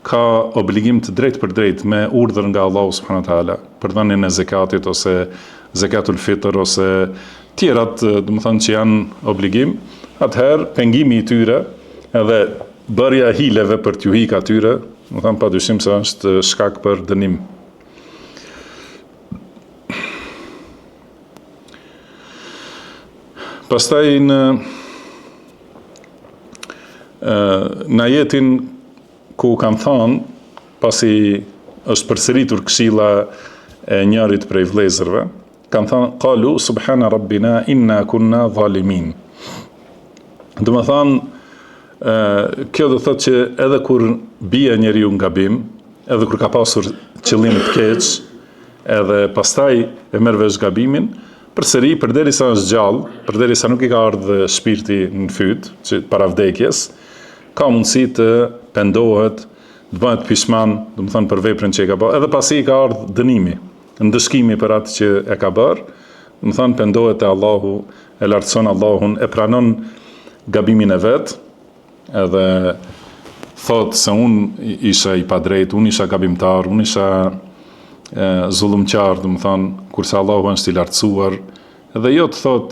ka obligim të drejtë për drejtë me urdhër nga Allahu subhanahu wa taala për dhënien e zakatit ose zakatul fitr ose tjerat, do të thonë që janë obligim, atëherë pengimi i tyre edhe bërja hileve për t'ju hiq atyre, do të thonë padyshim se është shkak për dënim. Pastaj në ajetin ku kanë thënë, pasi është përsëritur këshilla e njërit prej vëllezërve, kanë thënë qalu subhana rabbina inna kunna zalimin. Do të thonë kjo do thotë që edhe kur bie njeriu në gabim, edhe kur ka pasur qëllim të keq, edhe pastaj e merr vesh gabimin, përsëri përderisa është gjallë, përderisa nuk i ka ardhur shpirti në fyt, që para vdekjes, ka mundësi të pendohet, të bëhet pishman, do të thonë për veprën që e ka bërë, edhe pasi i ka ardhur dënimi, ndëshkimi për atë që e ka bërë, do të thonë pendohet te Allahu, e lartëson Allahun, e pranon gabimin e vet, edhe thot se unë isha i padrejt, unë isha gabimtar, unë isha zullumqar, do të thonë, kurse Allahu është i lartësuar, edhe jo të thot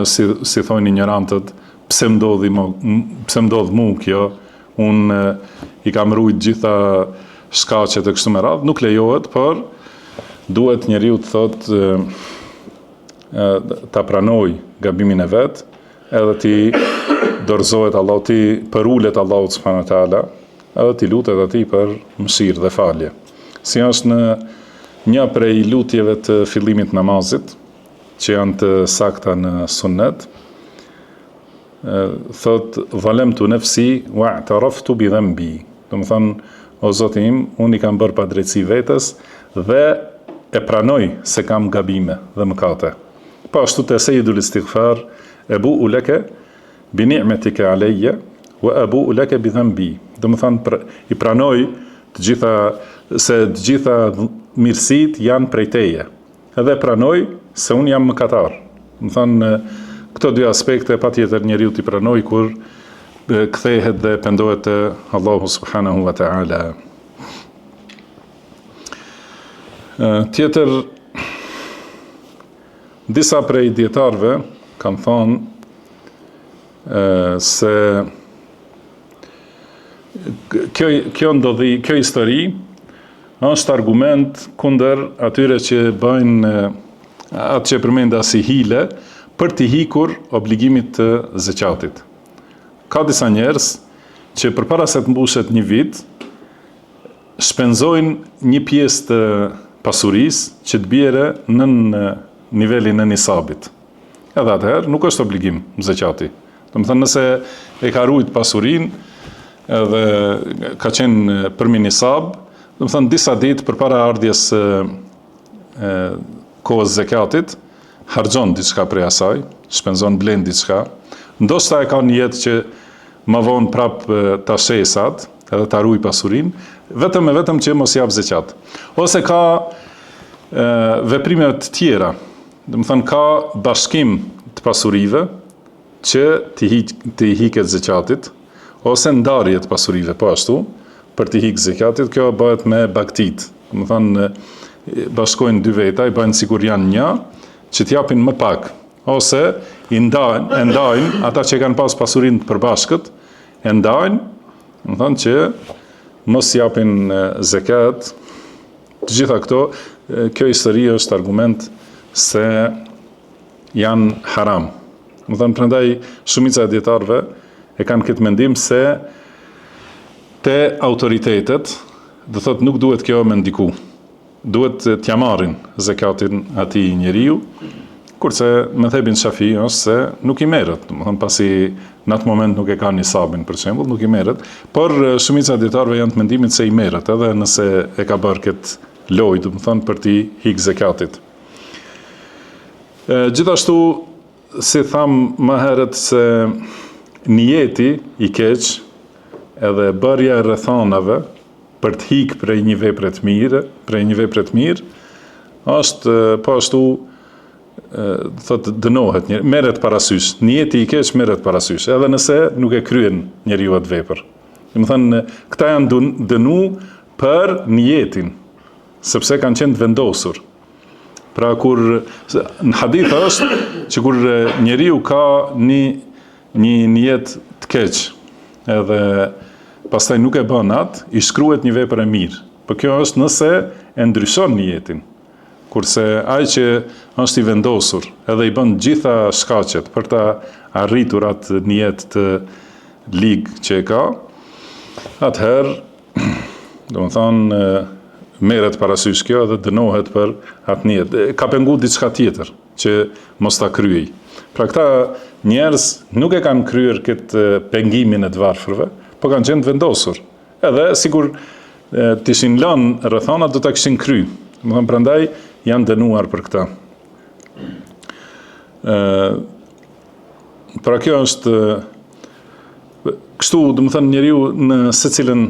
si thonë ignorantët, pse ndodh mu kjo, unë i kam rujt gjitha shkaqet e kështu me radhë, nuk lejohet, por duhet njeriu të thot ta pranoj gabimin e vet, edhe ti dorëzohet Allahu, ti përulet Allahu subhanahu wa taala, edhe ti lutet atij për mëshirë dhe falje. Si është në një prej lutjeve të fillimit namazit, që janë të sakta në sunnet, thot zalamtu nafsi wa i'taraftu bi dhanbi. Do të thonë, o Zoti im, unë i kam bërë padrejtësi vetes dhe e pranoj se kam gabime dhe mëkate. Po ashtu te Sayyidul Istighfar, ebu'u laka bi ni'matika alayya wa abu'u laka bi dhanbi. Do të thonë, i pranoj të gjitha mirësit janë prej teje. Edhe pranoj se unë jam mëkatar. Do thonë, këto dy aspekte patjetër njeriu t'i pranoj kur kthehet dhe pendohet te Allahu subhanahu wa taala. Tjetër, disa prej dietarëve kanë thonë se kjo histori është argument kundër atyre që bëjnë atë që përmenda si hile për t'i hikur obligimit të zakatit. Ka disa njerëz që përpara se të mbushet një vit, shpenzojnë një pjesë të pasurisë që të bjerë në nivelin e nisabit. Edhe atëherë nuk është obligim zakati. Do të thënë, nëse e ka ruajt pasurinë edhe ka qenë përmi nisab, do të thënë disa ditë përpara ardhjes kohës zakatit, harxhon diçka prej asaj, shpenzon blen diçka, ndoshta e ka një jetë që më vonë prap ta shesat, edhe ta ruaj pasurinë, vetëm e vetëm që mos jap zeqat. Ose ka veprime të tjera, do të thënë ka bashkim të pasurive që të hiket zeqatit, ose ndarje të pasurive po ashtu, për të hikë zekatit, kjo bëhet me baktit. Do të thënë bashkojnë dy veta, i bëjnë sikur janë një, që t'japin më pak, ose i ndajnë ata që kanë pas pasurinë të përbashkët, e ndajnë, do të thënë që mos japin zekat. Të gjitha këto, kjo histori është argument se janë haram. Do të thënë prandaj shumica e dietarëve e kanë këtë mendim se te autoritetet, do thotë nuk duhet kjo me ndiku. Duhet t'ja marrin zekatin atij njeriu, kurse mëdhëbin Shafi është se nuk i merret, domethënë pasi në atë moment nuk e ka nisabin për shembull, nuk i merret, por shumica e dietarëve janë të mendimit se i merret, edhe nëse e ka bërë këtë lojë, domethënë për t'i hik zekatit. Gjithashtu, si tham më herët se niyeti i keq edhe bërja e rrethonave për të hik prej një vepre të mirë, është po ashtu thotë dënohet, merret parasysh. Niyeti i keq merret parasysh, edhe nëse nuk e kryen njeriu atë vepër. Domethënë, këta janë dënu për niyetin, sepse kanë qenë të vendosur. Pra kur në hadith është që kur njeriu ka një niyet të keq, edhe pastaj nuk e bën atë, i shkruhet një vepër e mirë. Por kjo është nëse e ndryshon niyetin. Kurse ai që është i vendosur, edhe i bën gjitha shkaqet për ta arritur atë nijet të ligë që e ka, atëherë, domethënë, merret parasysh kjo dhe dënohet për atë nijet. Ka pengu diçka tjetër që mos ta kryej. Pra këta njerëz nuk e kanë kryer këtë pengimin e të varfërve, po kanë qenë të vendosur. Edhe sikur t'ishin lënë rrethonat do ta kishin kry. Domethënë prandaj janë dënuar për këtë. Pra kjo është kështu, domethënë njeriu në secilën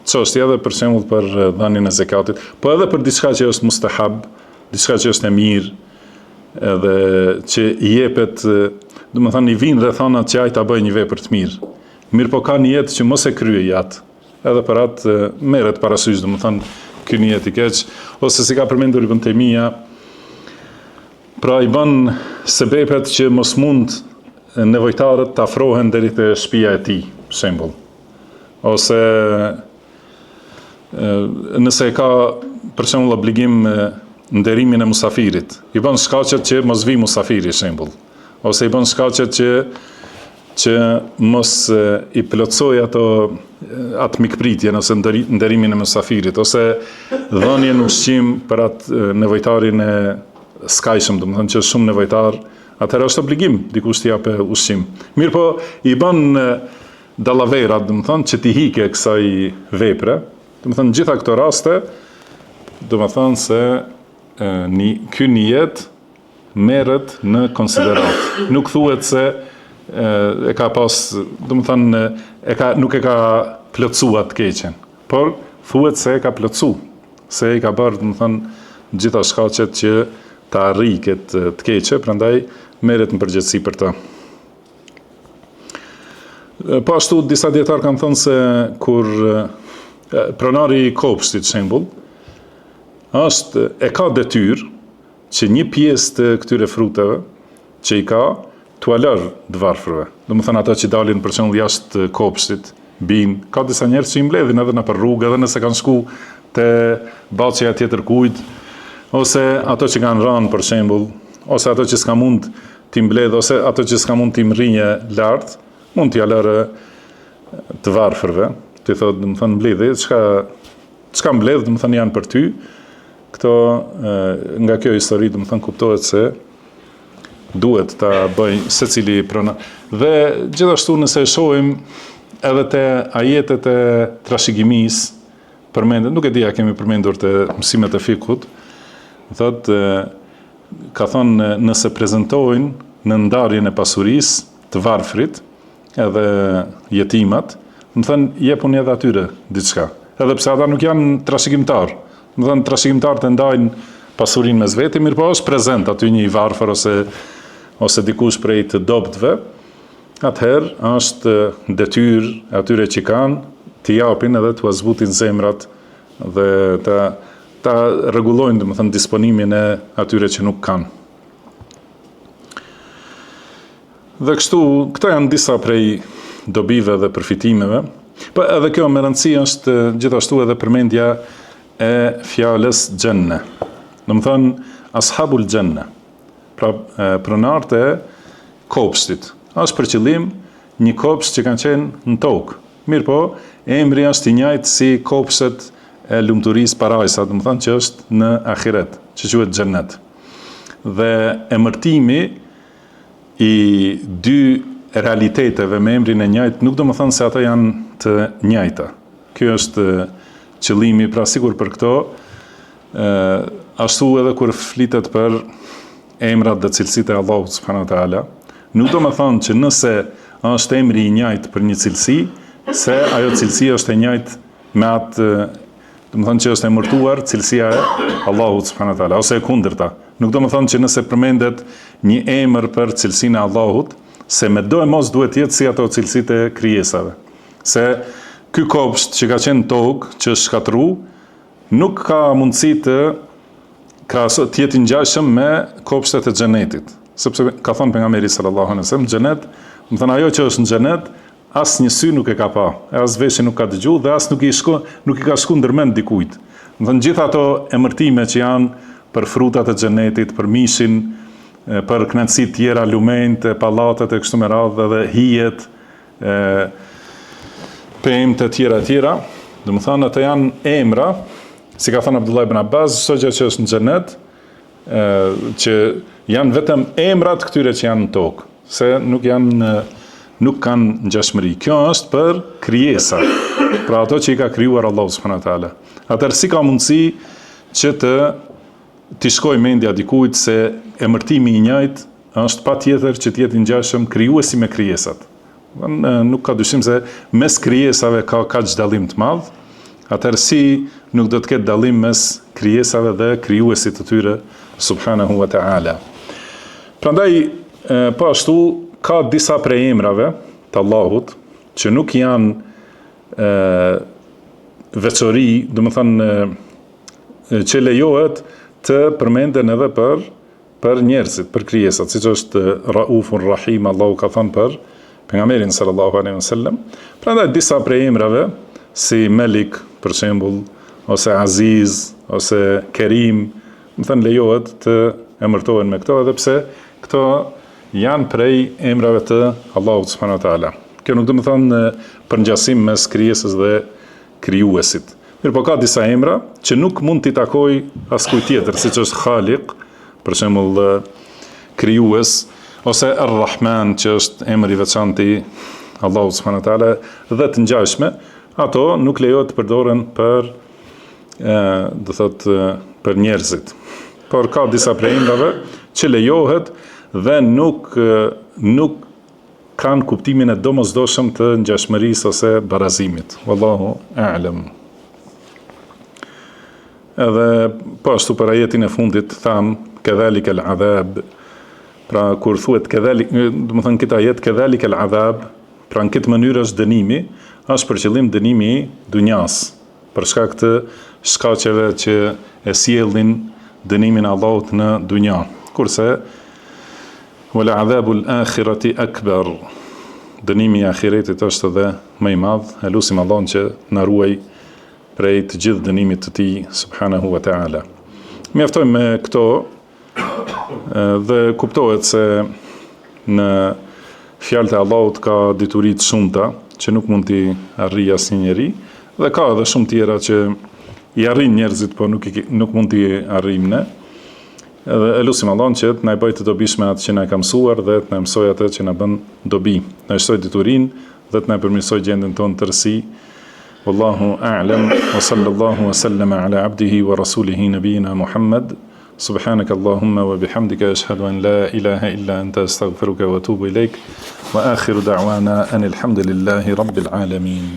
çështje, edhe për shembull për dhënien e zekatit, po edhe për diçka që është mustahab, diçka që është e mirë, edhe që i jepet, domethënë i vinë rrethonat që ai ta bëjë një vepër të mirë. Mirë po ka nijet që mos e kryej atë, edhe për atë merret parasysh, domethënë ky nijet i keq, ose si ka përmendur Ibn Taymija, pra i bën sebepet që mos mund nevojtarët të afrohen deri te shtëpia e tij, për shembull. Ose nëse ka për shembull obligim nderimin e musafirit, i bën shkaqet që mos vi musafiri, për shembull. Ose i bën shkaqet që mos i plotsoj atë mikpritjen ose nderimin e musafirit, ose dhënien ushqim për atë nevojtarin e skajshëm, domethënë që është shumë nevojtar, atëherë është obligim dikush t'i japë ushqim. Mirë po i bën dallaverat, domethënë që t'i hike kësaj vepre, domethënë gjitha këto raste, domethënë se ky nijet merret në konsiderat. Nuk thuhet se e ka pas, domethënë nuk e ka plotsuar të keqen, por thuhet se e ka plotsu, se e ka bërë, domethënë gjitha shkaqet që ta arrijë këtë të keqe, prandaj merret në përgjegjësi për të. Po ashtu disa dietar kanë thënë se kur pronari i kopshtit, për shembull, e ka detyrë që një pjesë të këtyre frutave që i ka t'u lër të varfërve. Domethënë ata që dalin për shembull jashtë kopshtit, bin, ka disa njerëz që i mbledhin edhe nëpër rrugë, edhe nëse kanë shku te baçja tjetër kujt, ose ato që kanë rënë për shembull, ose ato që s'ka mund t'i mbledh, ose ato që s'ka mund t'i mrrinje lart, mund t'i lërë të varfërve. Ti thotë, domethënë mbledhje, çka mbledh, domethënë janë për ty. Këto nga kjo histori, domethënë kuptohet se duhet ta bëj secili pronar. Dhe gjithashtu nëse e shohim edhe te ajetet e trashëgimisë, përmendet, nuk e di a kemi përmendur te mësimet e fikut, thotë ka thonë nëse prezantojnë në ndarjen e pasurisë të varfrit edhe jetimat, më thënë jepuni edhe atyre diçka. edhe pse ata nuk janë trashëgimtar. Do të thënë trashëgimtarët e ndajnë pasurinë mes veti, mirë po është prezent aty një i varfër ose dikush prej të dobtëve, atëherë është detyrë atyre që kanë të japin edhe të zbutin zemrat dhe ta rregullojnë, domethënë, disponimin e atyre që nuk kanë. Dhe kështu, këto janë disa prej dobive dhe përfitimeve. Po edhe kjo me rëndësi është gjithashtu edhe përmendja e fjalës xhenne. Domethënë ashabul xhenne. Pra pronarët e kopshtit. Është për qëllim një kopsht që kanë qenë në tokë. Mirë po, emri është i njëjtë si kopshtet e lumturisë parajsa, domethënë që është në ahiret, që quhet xhennet. Dhe emërtimi i dy realiteteve me emrin e njëjtë nuk do të thonë se ata janë të njëjta. Ky është qëllimi, pra sigur për këto, ashtu edhe kur flitet për emrat dhe cilësitë e Allahut subhanahu wa taala, nuk do të thonë që nëse është emri i njëjtë për një cilësi, se ajo cilësi është e njëjtë me atë, do të thonë që është emërtuar cilësia e Allahut subhanahu wa taala, ose e kundërta. Nuk do të thonë që nëse përmendet një emër për cilësinë e Allahut, se me do e mos duhet jetë si ato cilësitë e krijesave. Se ky kopsht që ka qenë tokë, që është shkatru, nuk ka mundësi të jetë ngjashëm me kopshtet e xhenetit. Sepse ka thënë pejgamberi sallallahu alaihi wasallam, xhenet, do të thënë ajo që është në xhenet, as një sy nuk e ka pa, as veshi nuk ka dëgju dhe as nuk i ka shku ndërmend dikujt. Do të thënë gjithë ato emërtime që janë për frutat e xhenetit, për mishin, për kënaqësitë tjera, lumenjt, pallatet e kështu me radhë dhe hijet, pemt e tjera, do të thonë ato janë emra, si ka thënë Abdullah ibn Abbas, çdo gjë që është në xhenet, që janë vetëm emrat këtyre që janë në tokë, se nuk kanë ngjashmëri. Kjo është për krijesa, pra ato që i ka krijuar Allahu subhanahu wa taala. Atëherë si ka mundësi që t'i shkoj mendja dikujt se emërtimi i njëjtë është patjetër që të jetë ngjashëm krijuesi me krijesat. Nuk ka dyshim se mes krijesave ka kaq dallim të madh. Atëherë si nuk do të ketë dallim mes krijesave dhe krijuesit të tyre subhanahu wa taala. Prandaj po ashtu ka disa prej emrave të Allahut që nuk janë veçori, do të thënë që lejohet të përmenden edhe për njerëzit, për krijesat, siç është Raufur Rahim, Allahu ka thënë për pejgamberin sallallahu alaihi wasallam. Prandaj disa prej emrave si Melik për shembull, ose Aziz, ose Kerim, do të thënë lejohet të emërtohen me këto, edhe pse këto janë prej emrave të Allahut subhanahu wa taala. Kjo nuk do të thonë përngjasim mes krijesës dhe krijuesit. Mirë po ka disa emra që nuk mund t'i takoj askujt tjetër, siç është Khaliq, për shembull krijues, ose Ar-Rahman, që është emri i veçantë i Allahut subhanahu wa taala, dhe të ngjashme, ato nuk lejohet të përdoren për njerëzit. Por ka disa prej emrave që lejohet dhe nuk kanë kuptimin e domosdoshëm të ngjashmërisë ose barazimit. Wallahu a'lam. Edhe po ashtu për ajetin e fundit tham kedhalika al-adhab. Pra kur thuhet kedhalik, do të thonë këtë ajet kedhalika al-adhab, pra në këtë mënyrë është dënimi, është për qëllim dënimi i dunjas, për shkak të shkaqeve që e sjellin dënimin e Allahut në dunja. Kurse wala adhabul akhirati akbar. Dënimi i ahiretit është edhe më i madh. Elusim Allahun që na ruaj prej të gjithë dënimit të tij subhanahu wa taala. Mjaftojmë me këto dhe kuptohet se në fjalët e Allahut ka dituri të shumta që nuk mund t'i arrijë asnjë njeri, dhe ka edhe shumë tjera që i arrin njerëzit, po nuk mund t'i arrijmë ne. Edhe elusim Allahun që të na bëjë të dobishme atë që na ka mësuar dhe të na mësojë atë që na bën dobi. Na shtoj diturinë dhe të na përmirësoj gjendjen tonë të tërësi. Wallahu a'lam wa sallallahu wa sallama ala abdihi wa rasulihi nabiyina Muhammad. Subhanaka Allahumma wa bihamdika ashhadu an la ilaha illa anta astaghfiruka wa atubu ilaik. Wa akhiru da'wana anil hamdulillahi rabbil alamin.